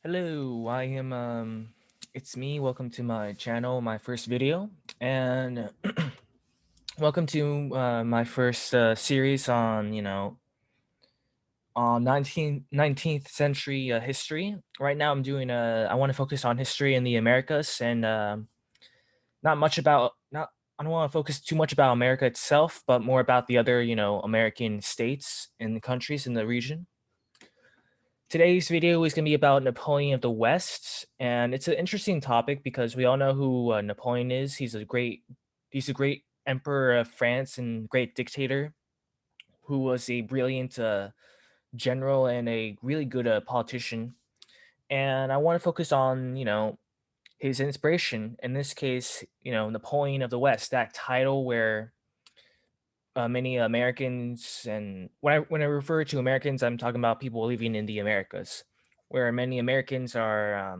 Hello, I am it's me. Welcome to my channel, my first video, and welcome to my first series on, on 19th century history. Right now I'm doing I want to focus on history in the Americas and not much about not I don't want to focus too much about America itself, but more about the other, American states and countries in the region. Today's video is going to be about Napoleon of the West, and it's an interesting topic because we all know who Napoleon is. He's a great emperor of France and great dictator who was a brilliant general and a really good politician. And I want to focus on, his inspiration. In this case, Napoleon of the West, that title where many Americans, and when I refer to Americans, I'm talking about people living in the Americas, where many Americans are,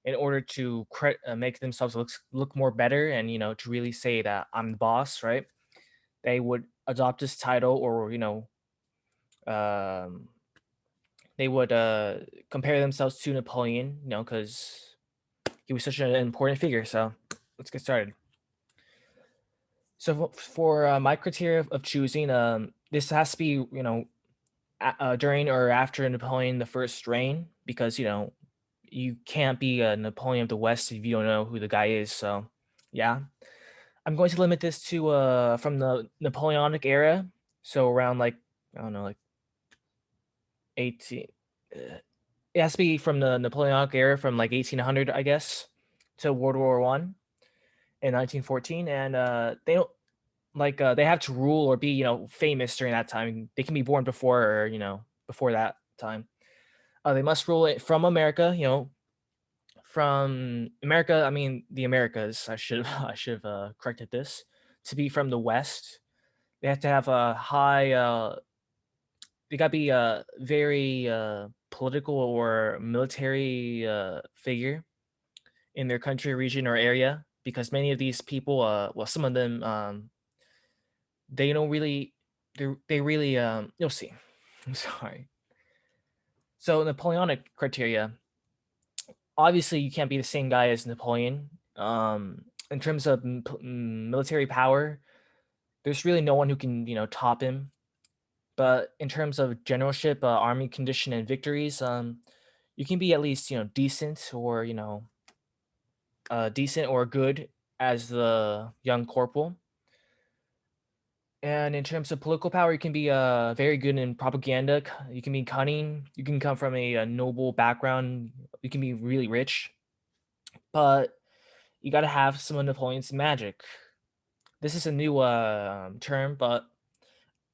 in order to make themselves look more better, and to really say that I'm the boss, right? They would adopt this title, or um, they would compare themselves to Napoleon, because he was such an important figure. So let's get started. So for my criteria of choosing, this has to be during or after Napoleon the First reign, because you can't be a Napoleon of the West if you don't know who the guy is. So yeah, I'm going to limit this to from the Napoleonic era, so around like I don't know, like 18. It has to be from the Napoleonic era, from like 1800, I guess, to World War One in 1914, and they don't they have to rule or be famous during that time. They can be born before, or before that time. They must rule it from America, from America. I mean, the Americas. I should I should have corrected this. To be from the West, they have to have a high. They got to be a very political or military figure in their country, region, or area, because many of these people, well, some of them, they don't really, they really, you'll see. I'm sorry. So Napoleonic criteria. Obviously, you can't be the same guy as Napoleon. In terms of military power, there's really no one who can top him. But in terms of generalship, army condition, and victories, you can be at least decent, or decent or good as the young corporal. And in terms of political power, you can be very good in propaganda. You can be cunning. You can come from a noble background. You can be really rich, but you got to have some of Napoleon's magic. This is a new term, but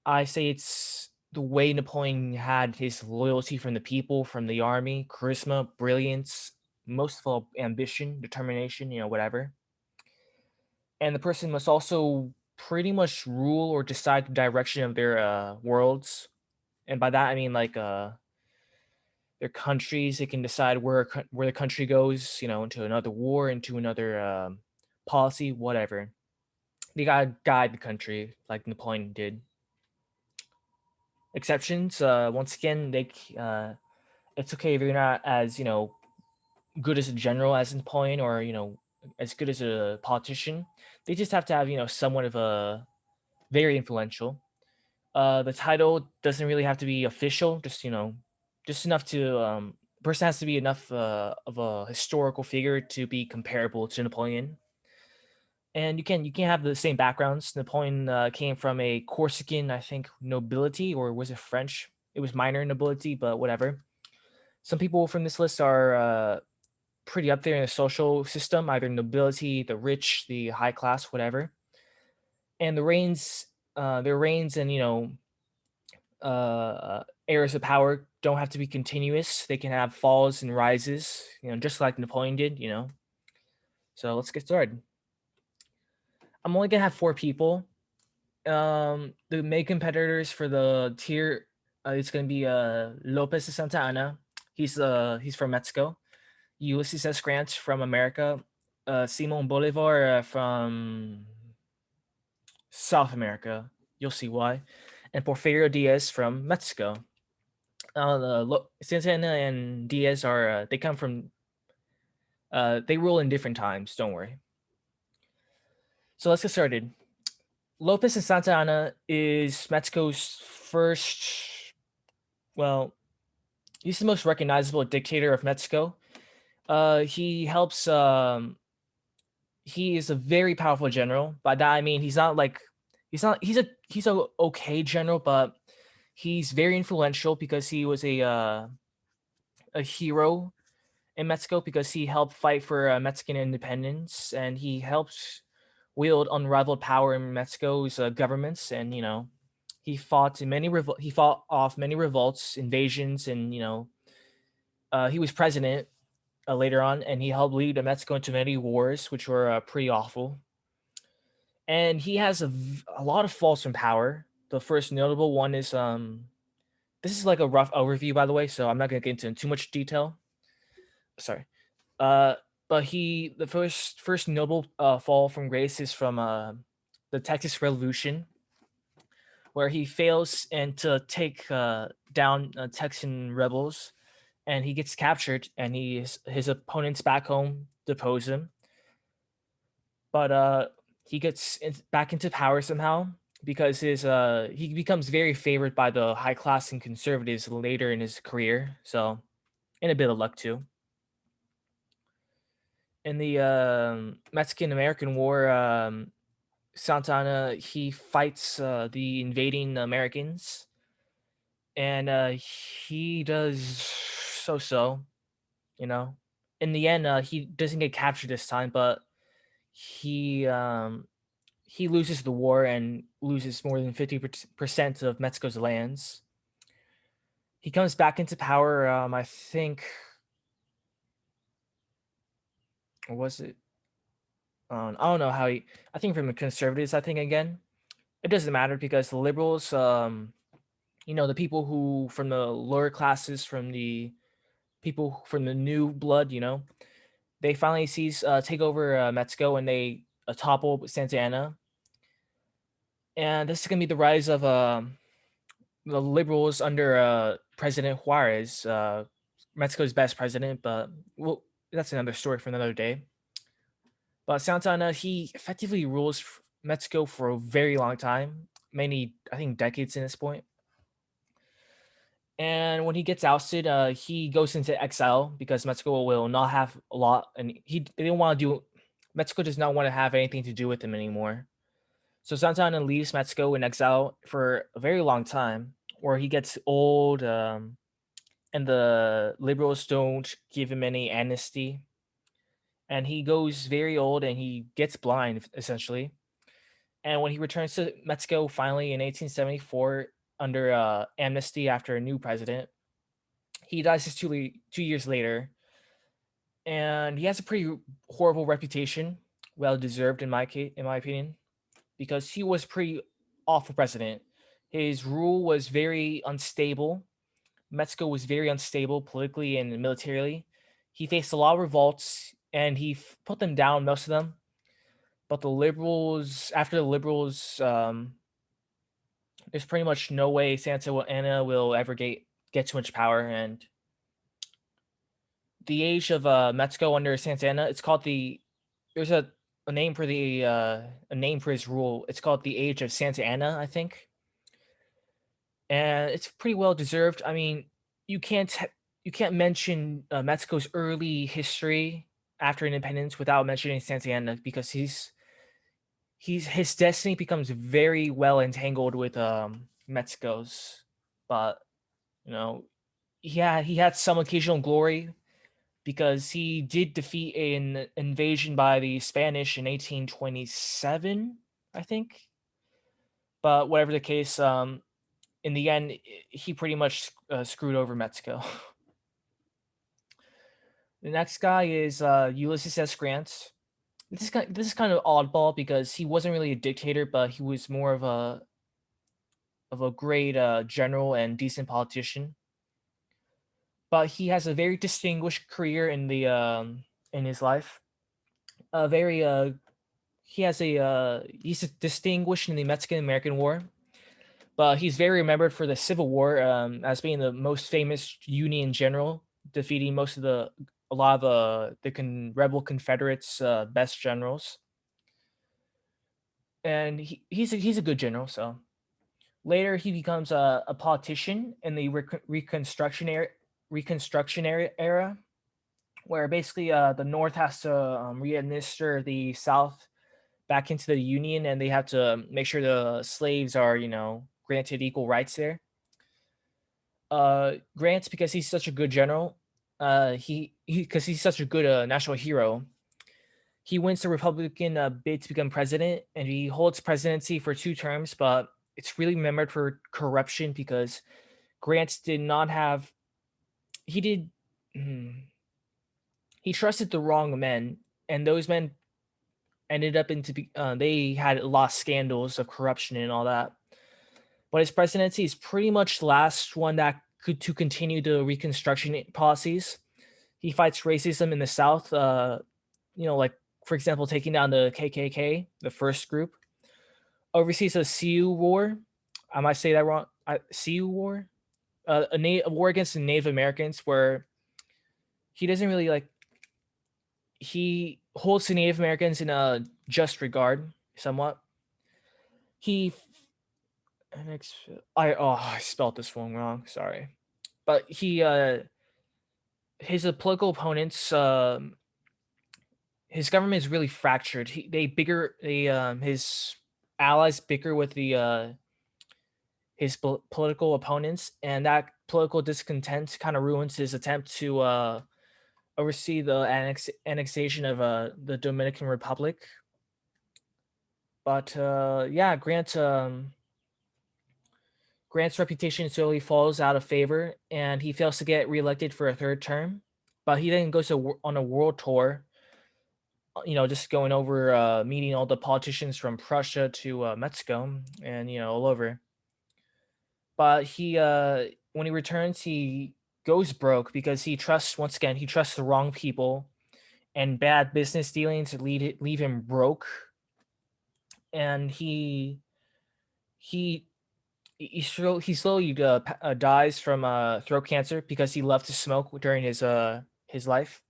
I say it's the way Napoleon had his loyalty from the people, from the army, charisma, brilliance, most of all, ambition, determination, whatever. And the person must also pretty much rule or decide the direction of their worlds. And by that, I mean like their countries. They can decide where the country goes, into another war, into another policy, whatever. They gotta guide the country like Napoleon did. Exceptions, once again, it's okay if you're not as good as a general as Napoleon, or as good as a politician. They just have to have somewhat of a very influential. The title doesn't really have to be official, just just enough to person has to be enough of a historical figure to be comparable to Napoleon. And you can have the same backgrounds. Napoleon came from a Corsican, I think, nobility, or was it French? It was minor nobility, but whatever. Some people from this list are pretty up there in the social system, either nobility, the rich, the high class, whatever. And their reigns and eras of power don't have to be continuous. They can have falls and rises, just like Napoleon did. So let's get started. I'm only gonna have four people. The main competitors for the tier, it's gonna be Lopez de Santa Anna. He's from Mexico. Ulysses S Grant from America. Simon Bolivar from South America. You'll see why. And Porfirio Diaz from Mexico. Santana and Diaz are they come from they rule in different times. Don't worry. So let's get started. Lopez and Santa Anna is Mexico's first. Well, he's the most recognizable dictator of Mexico. He helps. He is a very powerful general. By that I mean he's not like he's a okay general, but he's very influential because he was a hero in Mexico because he helped fight for Mexican independence and he helped wield unrivaled power in Mexico's governments. And he fought off many revolts, invasions, and he was president later on, and he helped lead Mexico into many wars, which were pretty awful. And he has a lot of faults in power. The first notable one is this is like a rough overview, by the way, so I'm not gonna get into too much detail. Sorry. Uh, but the first notable fall from grace is from the Texas Revolution, where he fails and to take down Texan rebels, and he gets captured, and his opponents back home depose him, but he gets back into power somehow because his he becomes very favored by the high class and conservatives later in his career. So, and a bit of luck too. In the Mexican American War, Santana he fights the invading Americans, and he does so. You know, in the end, he doesn't get captured this time, but he um, he loses the war and loses more than 50% of Mexico's lands. He comes back into power. I think, or was it? I don't know how he. I think from the conservatives. I think again, it doesn't matter because the liberals, the people who from the lower classes, from the people from the new blood, they finally take over Mexico and they topple Santa Anna. And this is gonna be the rise of the liberals under President Juarez, Mexico's best president. But well, that's another story for another day. But Santa Anna, he effectively rules Mexico for a very long time, many I think decades in this point. And when he gets ousted, he goes into exile because Mexico will not have a lot, and they didn't want to do. Mexico does not want to have anything to do with him anymore. So Santana leaves Mexico in exile for a very long time, where he gets old, and the liberals don't give him any amnesty, and he goes very old and he gets blind essentially. And when he returns to Mexico finally in 1874 under amnesty after a new president, he dies just 2 years later, and he has a pretty horrible reputation, well deserved in my opinion, because he was pretty awful president. His rule was very unstable. Mexico was very unstable politically and militarily. He faced a lot of revolts, and he put them down, most of them. But after the liberals, there's pretty much no way Santa Anna will ever get too much power. And the age of Mexico under Santa Anna, it's called there's a name for a name for his rule. It's called the Age of Santa Anna, I think, and it's pretty well deserved. I mean, you can't you can't mention Mexico's early history after independence without mentioning Santa Anna because his destiny becomes very well entangled with Mexico's, but you know he had some occasional glory because he did defeat an invasion by the Spanish in 1827, I think. But whatever the case, in the end, he pretty much screwed over Mexico. The next guy is Ulysses S. Grant. This is kind of oddball because he wasn't really a dictator, but he was more of a great general and decent politician. But he has a very distinguished career in his life. A very he's distinguished in the Mexican American War, but he's very remembered for the Civil War as being the most famous Union general, defeating most of a lot of rebel Confederates' best generals. And he's a good general. So later he becomes a politician in the Reconstruction era, where basically the North has to re-administer the South back into the Union, and they have to make sure the slaves are, granted equal rights there. Grant, because he's such a good general, he because he's such a good national hero, he wins the Republican bid to become president, and he holds presidency for 2 terms. But it's really remembered for corruption because Grant did not have he did hmm, he trusted the wrong men, and those men ended up they had a lot of scandals of corruption and all that. But his presidency is pretty much the last one that could to continue the Reconstruction policies. He fights racism in the South, like for example, taking down the KKK, the first group. Oversees a Sioux War. I might say that wrong. Sioux War, a war against the Native Americans, where he doesn't really like he holds the Native Americans in a just regard, somewhat. He I spelled this one wrong. Sorry, but his political opponents. His government is really fractured. His allies bicker with his political opponents, and that political discontent kind of ruins his attempt to oversee the annexation of the Dominican Republic. But yeah, Grant's reputation slowly falls out of favor, and he fails to get reelected for a 3rd term. But he then goes on a world tour, just going over, meeting all the politicians from Prussia to Mexico, and all over. But when he returns, he goes broke because he trusts the wrong people, and bad business dealings leave him broke. And he he slowly dies from throat cancer because he loved to smoke during his life,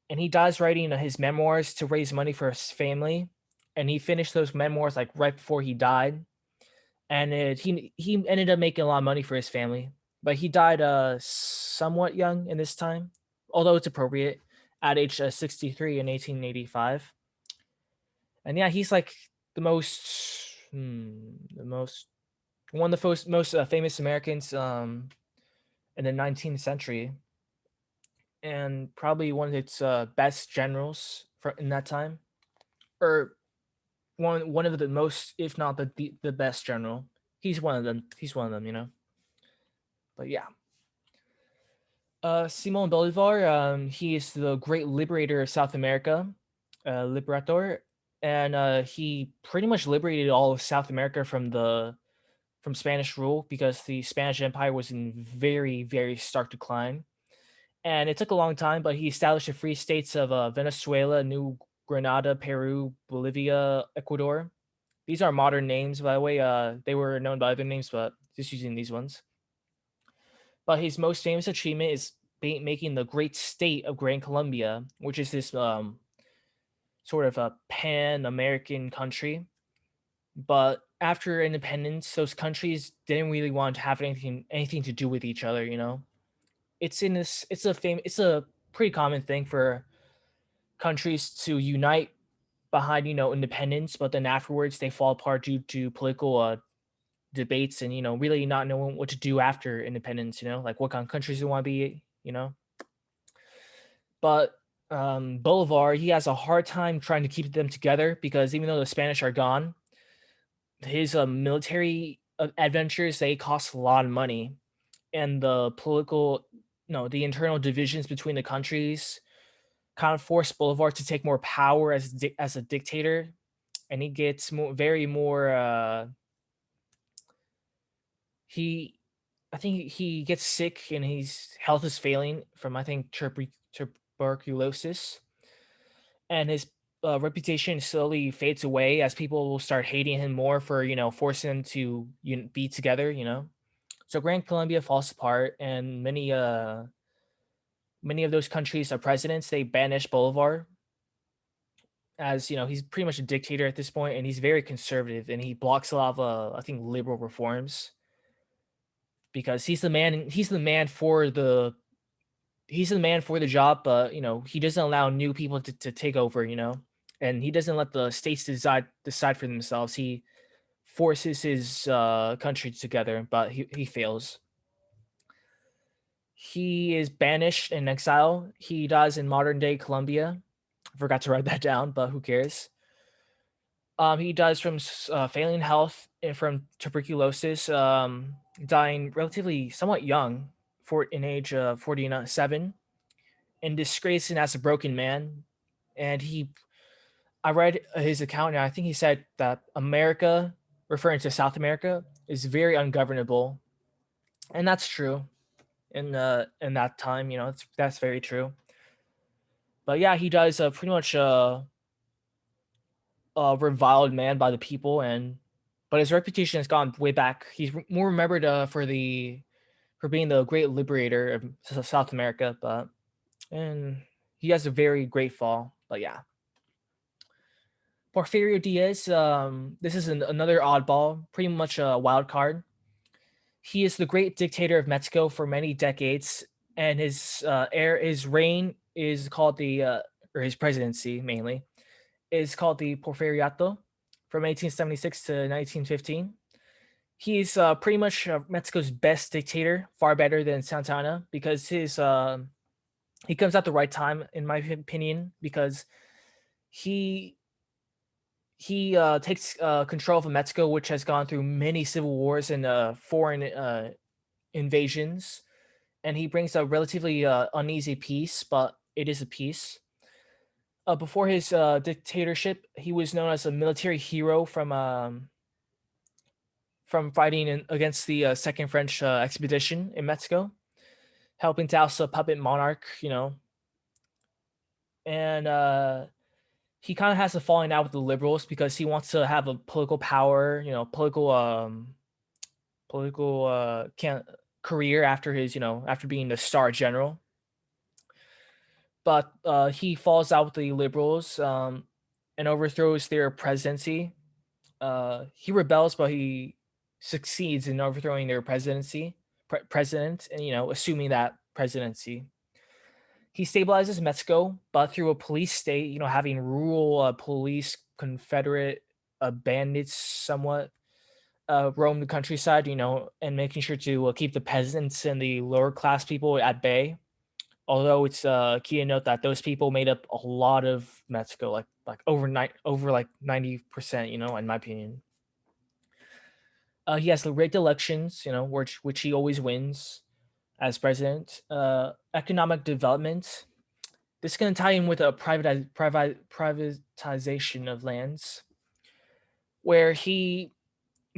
and he dies writing his memoirs to raise money for his family. And he finished those memoirs like right before he died, and he ended up making a lot of money for his family. But he died somewhat young in this time, although it's appropriate, at age 63 in 1885. And yeah, he's like the most one of the most famous Americans in the 19th century, and probably one of its best generals in that time, or one of the most, if not the best general. He's one of them. He's one of them. But yeah, Simon Bolivar. He is the great liberator of South America, liberator, and he pretty much liberated all of South America from Spanish rule, because the Spanish Empire was in very, very stark decline. And it took a long time, but he established the free states of Venezuela, New Granada, Peru, Bolivia, Ecuador. These are modern names, by the way. They were known by other names, but just using these ones. But his most famous achievement is making the great state of Gran Colombia, which is this sort of a pan-American country. But after independence, those countries didn't really want to have anything to do with each other. It's a pretty common thing for countries to unite behind independence, but then afterwards they fall apart due to political debates, and really not knowing what to do after independence, like what kind of countries they want to be. But Bolivar, he has a hard time trying to keep them together, because even though the Spanish are gone, his military adventures, they cost a lot of money, and the political no the internal divisions between the countries kind of forced Bolivar to take more power as a dictator. And he gets more he I think he gets sick, and his health is failing from, I think, tuberculosis. And his reputation slowly fades away as people will start hating him more for forcing them to be together. So Grand Colombia falls apart, and many of those countries' presidents they banish Bolivar as he's pretty much a dictator at this point, and he's very conservative, and he blocks a lot of I think liberal reforms because he's the man. He's the man for the job, but he doesn't allow new people to take over. And he doesn't let the states decide for themselves. He forces his country together, but he fails. He is banished in exile. He dies in modern day Colombia. I forgot to write that down, but who cares? He dies from failing health and from tuberculosis, dying relatively somewhat young, for in age 47, and disgraced and as a broken man. And I read his account, and I think he said that America, referring to South America, is very ungovernable, and that's true. In that time, that's very true. But yeah, he dies pretty much a reviled man by the people, and but his reputation has gone way back. He's more remembered for being the great liberator of South America, but and he has a very great fall. But yeah, Porfirio Diaz. This is another oddball, pretty much a wild card. He is the great dictator of Mexico for many decades, and his reign is called or his presidency mainly is called the Porfiriato from 1876 to 1915. He's pretty much Mexico's best dictator, far better than Santana, because he comes at the right time, in my opinion, because he he takes control of Mexico, which has gone through many civil wars and foreign invasions, and he brings a relatively uneasy peace, but it is a peace. Before his dictatorship, he was known as a military hero from fighting against the Second French expedition in Mexico, helping to oust a puppet monarch, and he kind of has a falling out with the liberals because he wants to have a political power, political career after his, after being the star general. But he falls out with the liberals and overthrows their presidency. He rebels, but he succeeds in overthrowing their president, and assuming that presidency. He stabilizes Mexico, but through a police state, having rural police, Confederate bandits somewhat roam the countryside, and making sure to keep the peasants and the lower class people at bay. Although it's key to note that those people made up a lot of Mexico, like over like 90%, in my opinion. He has the rigged elections, which he always wins as president. Economic development. This is going to tie in with a privatization of lands, where he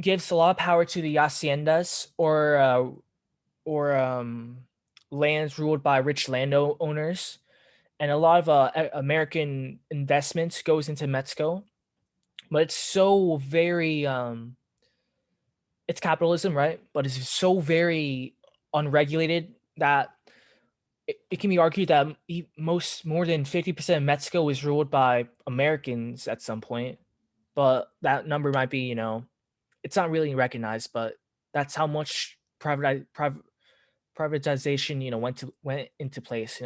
gives a lot of power to the haciendas or lands ruled by rich landowners, and a lot of American investments goes into Mexico. But it's so very it's capitalism, right? But it's so very unregulated that it can be argued that more than 50% of Mexico is ruled by Americans at some point. But that number might be, it's not really recognized, but that's how much privatization, went into place,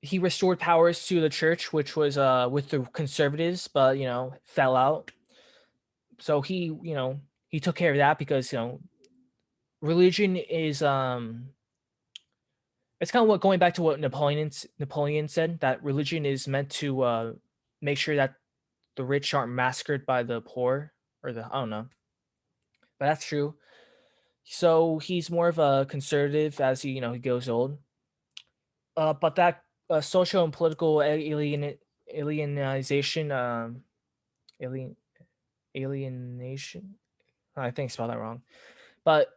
He restored powers to the church, which was with the conservatives, but fell out. So he took care of that because religion is it's kind of what going back to what Napoleon said, that religion is meant to make sure that the rich aren't massacred by the poor, or the I don't know, but that's true. So he's more of a conservative as he goes old. But that social and political alienization, alien alienation. I think I spelled that wrong. But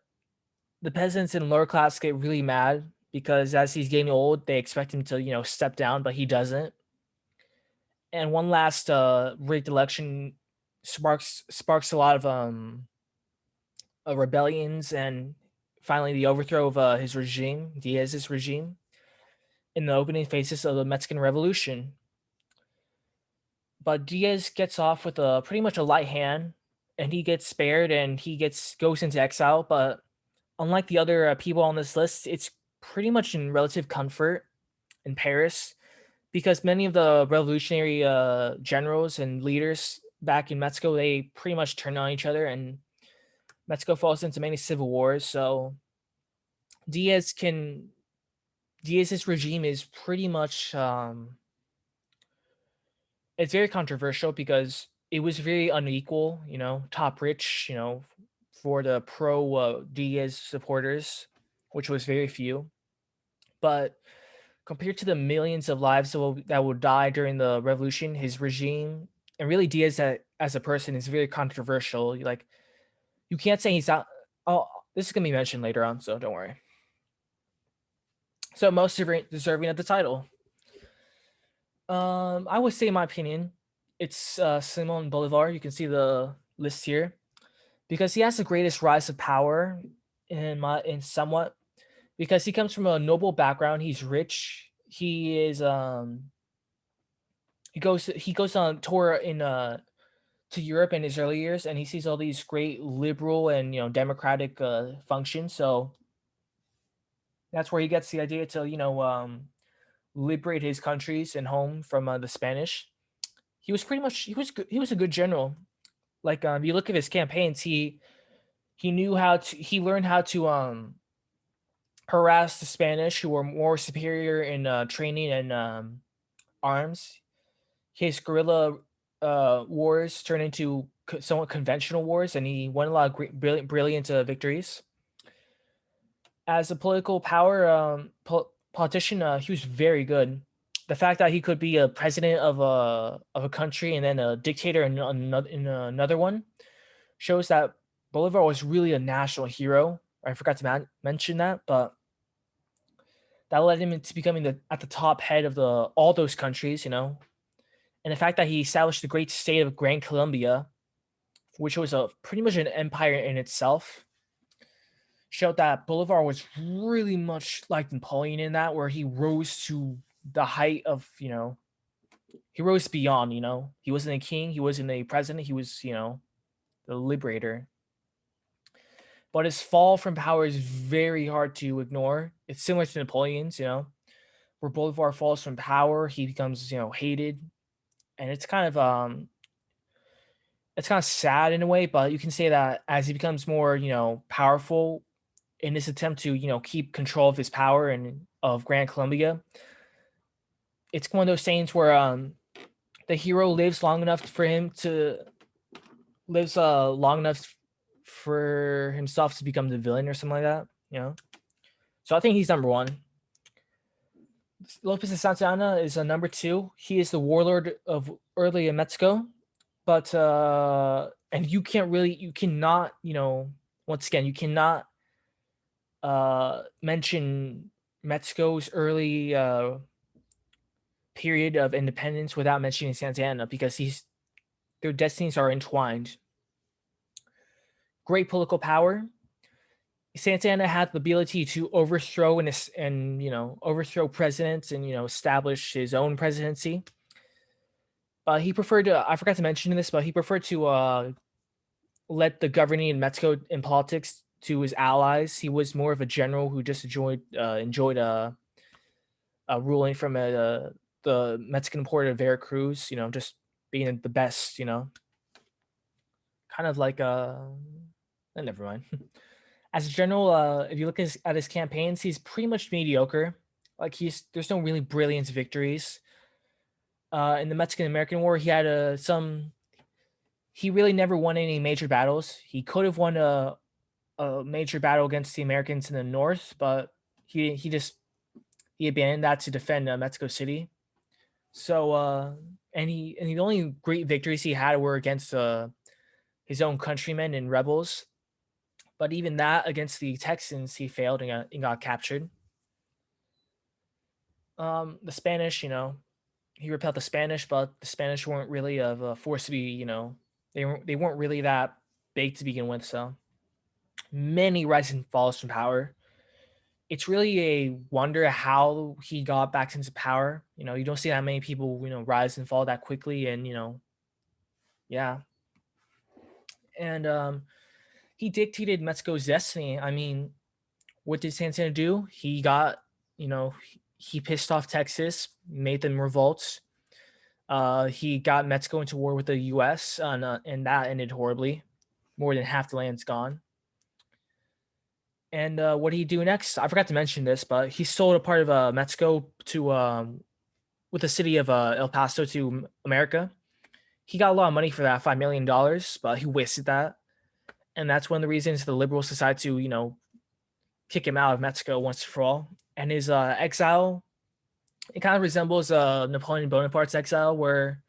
the peasants and lower class get really mad because as he's getting old, they expect him to, step down, but he doesn't. And one last rigged election sparks a lot of rebellions and finally the overthrow of his regime, Diaz's regime, in the opening phases of the Mexican Revolution. But Diaz gets off with a pretty much a light hand, and he gets spared and he gets goes into exile. But unlike the other people on this list, it's pretty much in relative comfort in Paris because many of the revolutionary generals and leaders back in Mexico, they pretty much turn on each other, and Mexico falls into many civil wars. So Diaz can Diaz's regime is pretty much it's very controversial because it was very unequal, top rich, for the pro Diaz supporters, which was very few. But compared to the millions of lives that will die during the revolution, his regime and really Diaz as a person is very controversial. Like you can't say he's not. Oh, this is gonna be mentioned later on, so don't worry. So most deserving of the title. I would say, in my opinion, it's Simon Bolivar. You can see the list here because he has the greatest rise of power in somewhat because he comes from a noble background. He's rich. He goes on tour in to Europe in his early years, and he sees all these great liberal and democratic functions. So that's where he gets the idea to liberate his countries and home from the Spanish. He was a good general. Like you look at his campaigns, he learned how to harass the Spanish who were more superior in training and arms. His guerrilla wars turned into somewhat conventional wars, and he won a lot of brilliant victories. As a political power politician, he was very good. The fact that he could be a president of a country and then a dictator in another one shows that Bolivar was really a national hero. I forgot to mention that, but that led him into becoming at the top head of the all those countries, and the fact that he established the great state of Gran Colombia, which was a pretty much an empire in itself, showed that Bolivar was really much like Napoleon in that, where he rose to the height of, he rose beyond, he wasn't a king, he wasn't a president, he was, the liberator. But his fall from power is very hard to ignore. It's similar to Napoleon's, where Bolivar falls from power, he becomes, hated, and it's kind of sad in a way, but you can say that as he becomes more, powerful in this attempt to, keep control of his power and of Gran Colombia, it's one of those things where the hero lives long enough for himself to become the villain or something like that, So I think he's number one. Lopez de Santa Anna is a number two. He is the warlord of early Mexico, but and you cannot, once again, you cannot mention Mexico's early period of independence without mentioning Santa Anna because their destinies are entwined. Great political power. Santa Anna had the ability to overthrow overthrow presidents and establish his own presidency. He preferred to. I forgot to mention this, but he preferred to let the governing in Mexico in politics to his allies. He was more of a general who just enjoyed ruling from the Mexican port of Veracruz. Just being the best. Kind of like never mind. As a general, if you look at his campaigns, he's pretty much mediocre. Like there's no really brilliant victories. In the Mexican American War, he had he really never won any major battles. He could have won a major battle against the Americans in the north, but he abandoned that to defend Mexico City. So and the only great victories he had were against his own countrymen and rebels. But even that against the Texans, he failed and got captured. The Spanish, he repelled the Spanish, but the Spanish weren't really of a force to be, they weren't really that big to begin with. So many rises and falls from power. It's really a wonder how he got back into power. You don't see that many people, rise and fall that quickly, and yeah. And he dictated Mexico's destiny. I mean, what did Santana do? He pissed off Texas, made them revolt. He got Mexico into war with the U.S. And that ended horribly. More than half the land's gone. And what did he do next? I forgot to mention this, but he sold a part of Mexico to with the city of El Paso to America. He got a lot of money for that, $5 million, but he wasted that. And that's one of the reasons the liberals decided to, kick him out of Mexico once for all. And his exile, it kind of resembles Napoleon Bonaparte's exile, where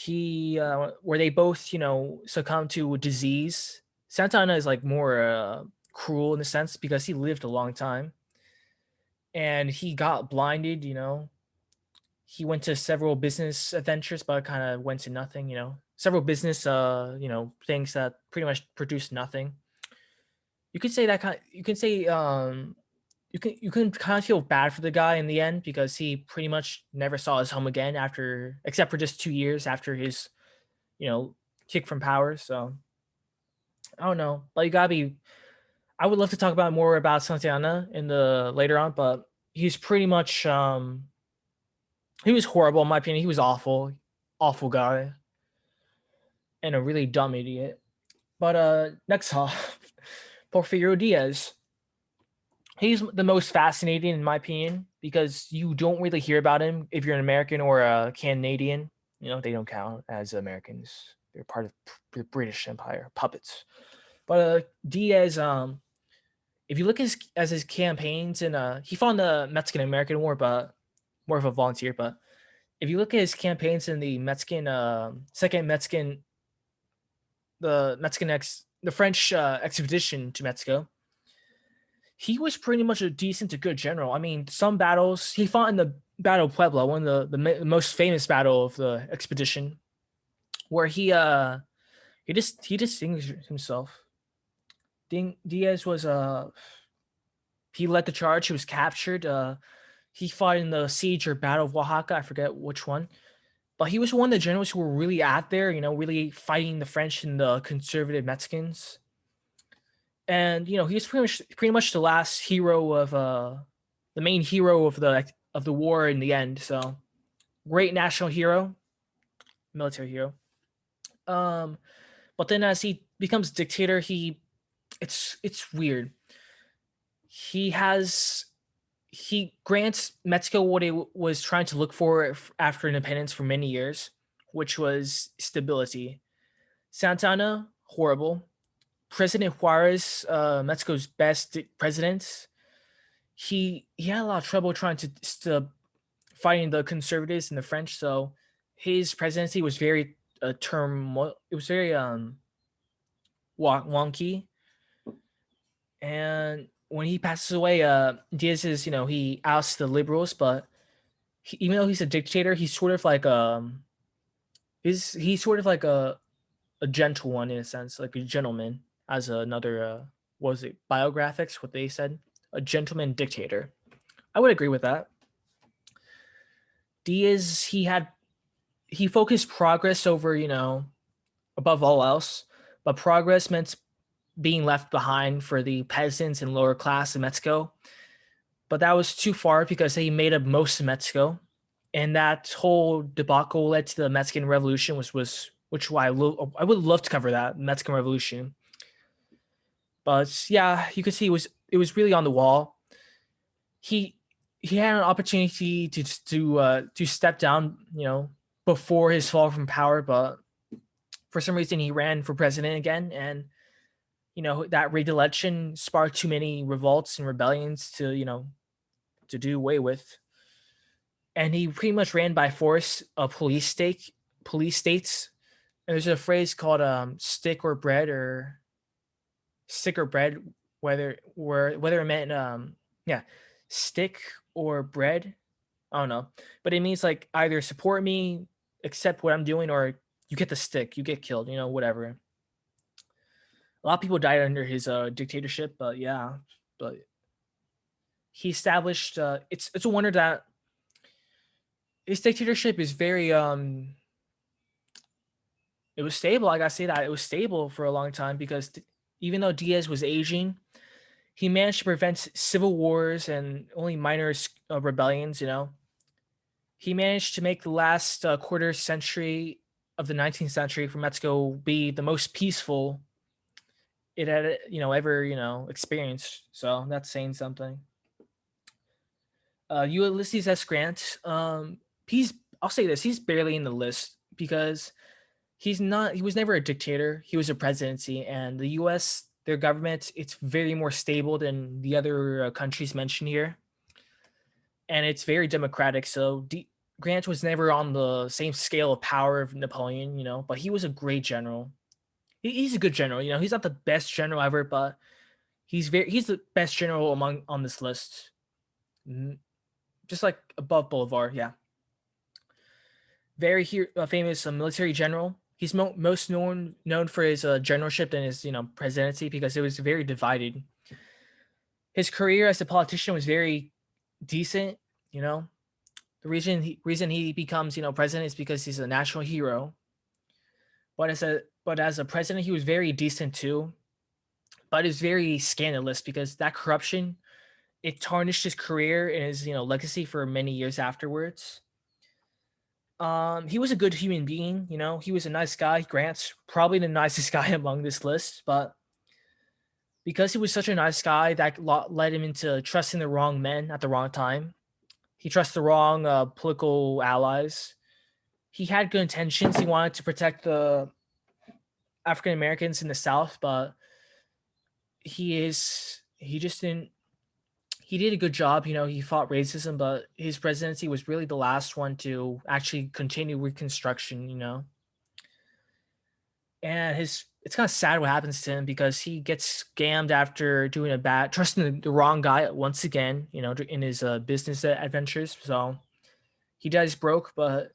they both, succumb to a disease. Santa Anna is like more cruel in a sense because he lived a long time, and he got blinded. He went to several business adventures, but kind of went to nothing. Several business, things that pretty much produced nothing. You could say that kind. You can say you can kind of feel bad for the guy in the end because he pretty much never saw his home again except for just 2 years after his you know kick from power. So I don't know, but you gotta be. I would love to talk about more about Santana in the later on, but he's pretty much he was horrible in my opinion. He was awful, awful guy, and a really dumb idiot. But next off, Porfirio Diaz. He's the most fascinating in my opinion because you don't really hear about him if you're an American or a Canadian. They don't count as Americans. They're part of the British Empire, puppets. But Diaz, if you look at his campaigns, and he fought in the Mexican American War, but more of a volunteer. But if you look at his campaigns in the Mexican second Mexican the French expedition to Mexico, he was pretty much a decent to good general. I mean, some battles he fought in the Battle of Puebla, one of the most famous battle of the expedition, where he distinguished himself. Diaz was he led the charge. He was captured. He fought in the siege or Battle of Oaxaca. I forget which one, but he was one of the generals who were really out there. Really fighting the French and the conservative Mexicans. And he was pretty much the last hero of the main hero of the war in the end. So great national hero, military hero. Um, but then as he becomes dictator, it's weird. He grants Mexico what it was trying to look for after independence for many years, which was stability. Santana, horrible. President Juarez, Mexico's best president, he had a lot of trouble trying to fighting the conservatives and the French. So his presidency was very it was very wonky. And when he passes away, Diaz is he ousts the liberals, but even though he's a dictator, he's sort of like a gentle one in a sense, like a gentleman. As another what was it, biographics? What they said, a gentleman dictator. I would agree with that. Diaz, he focused progress over above all else, but progress meant being left behind for the peasants and lower class in Mexico. But that was too far because he made up most of Mexico, and that whole debacle led to the Mexican Revolution, which I would love to cover that Mexican Revolution. But yeah, you could see it was really on the wall. He he had an opportunity to step down, before his fall from power, but for some reason he ran for president again, and that re-election sparked too many revolts and rebellions to do away with, and he pretty much ran by force of police states. And there's a phrase called stick or bread, whether it meant yeah, stick or bread. I don't know, but it means like either support me, accept what I'm doing, or you get the stick, you get killed. Whatever. A lot of people died under his dictatorship, but yeah, but he established. It's a wonder that his dictatorship is very it was stable. I gotta say that it was stable for a long time because even though Diaz was aging, he managed to prevent civil wars and only minor rebellions. He managed to make the last quarter century of the 19th century for Mexico be the most peaceful it had ever experienced. So that's saying something. Ulysses S Grant, he's I'll say this, he's barely in the list because he was never a dictator. He was a presidency, and the US, their government, it's very more stable than the other countries mentioned here, and it's very democratic. So Grant was never on the same scale of power of Napoleon, but he was a great general. He's a good general. He's not the best general ever, but he's the best general among on this list. Just like above Bolivar, yeah. Very famous military general. He's most known for his generalship and his presidency because it was very divided. His career as a politician was very decent. You know, the reason he becomes president is because he's a national hero. But as a president, he was very decent too. But it's very scandalous because that corruption, it tarnished his career and his legacy for many years afterwards. He was a good human being. He was a nice guy. Grant's probably the nicest guy among this list, but because he was such a nice guy, that led him into trusting the wrong men at the wrong time. He trusted the wrong political allies. He had good intentions. He wanted to protect the African Americans in the South, but he just didn't. He did a good job. He fought racism, but his presidency was really the last one to actually continue Reconstruction. And it's kind of sad what happens to him because he gets scammed after doing trusting the wrong guy once again, in his business adventures. So he dies broke, but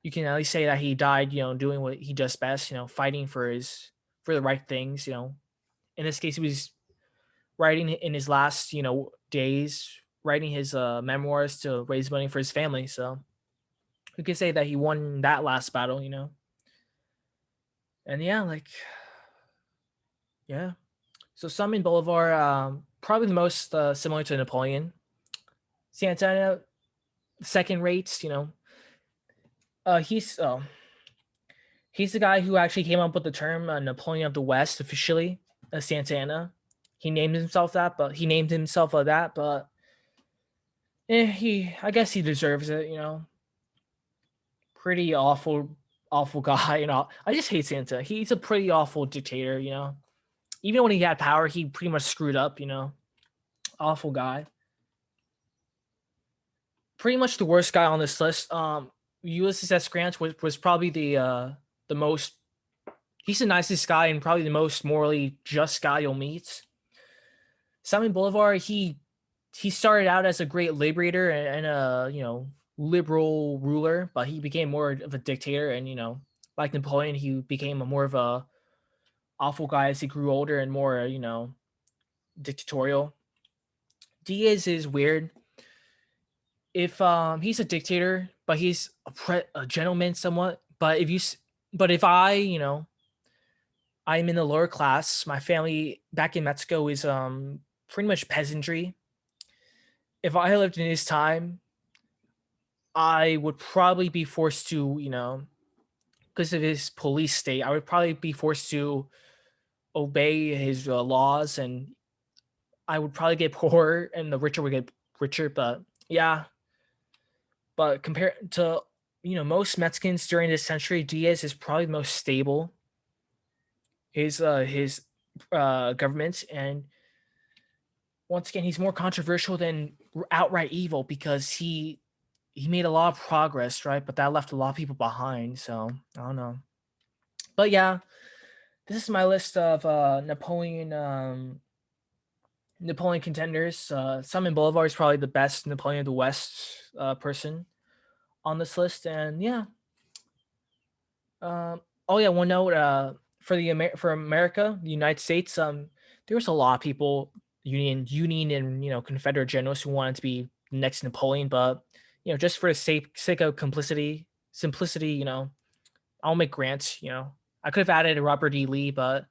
you can at least say that he died, doing what he does best, fighting for the right things. In this case, he was writing in his last, days, writing his memoirs to raise money for his family. So we could say that he won that last battle. And yeah, like, yeah. So Simeon Bolivar, probably the most similar to Napoleon. Santana, second rates. Uh, he's uh, he's the guy who actually came up with the term Napoleon of the West officially. Santana, he named himself that, but I guess he deserves it. Pretty awful guy. I just hate Santa. He's a pretty awful dictator. Even when he had power, he pretty much screwed up. Awful guy. Pretty much the worst guy on this list. Ulysses S. Grant was probably the most. He's the nicest guy and probably the most morally just guy you'll meet. Simon Bolivar, he started out as a great liberator and a liberal ruler, but he became more of a dictator. And like Napoleon, he became more of a awful guy as he grew older and more dictatorial. Diaz is weird. If he's a dictator, but he's a gentleman somewhat. But if I'm in the lower class. My family back in Mexico is pretty much peasantry. If I lived in his time, I would probably be forced to, because of his police state, I would probably be forced to obey his laws, and I would probably get poorer, and the richer would get richer. But yeah, but compared to most Mexicans during this century, Diaz is probably the most stable. His government, and once again, he's more controversial than outright evil because he made a lot of progress, right? But that left a lot of people behind. So I don't know. But yeah, this is my list of Napoleon Napoleon contenders. Simeon Bolivar is probably the best Napoleon of the West person on this list, and yeah. Oh yeah, one note. For for America, the United States, there was a lot of people, Union and Confederate generals who wanted to be the next Napoleon, but just for the sake of simplicity, I'll make Grant. I could have added Robert E. Lee, but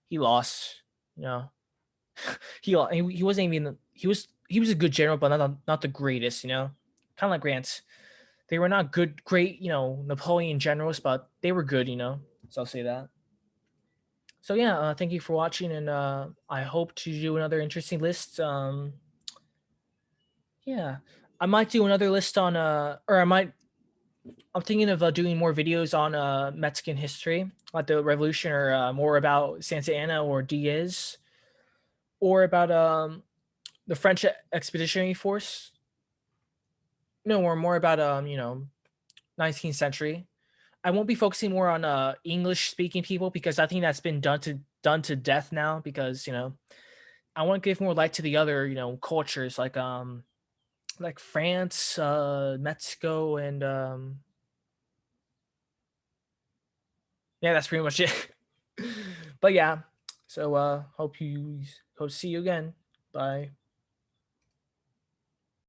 he lost. You know, he wasn't even he was a good general, but not the greatest. Kind of like Grant. They were not great, Napoleon generals, but they were good. So I'll say that. So yeah, thank you for watching, and I hope to do another interesting list. Yeah, I might do another list on or I'm thinking of doing more videos on Mexican history, like the Revolution, or more about Santa Anna or Diaz, or about the French Expeditionary Force. No, or more about 19th century. I won't be focusing more on English speaking people because I think that's been done to death now. Because I want to give more light to the other cultures like France, Mexico, and yeah, that's pretty much it. But yeah, so hope to see you again. Bye.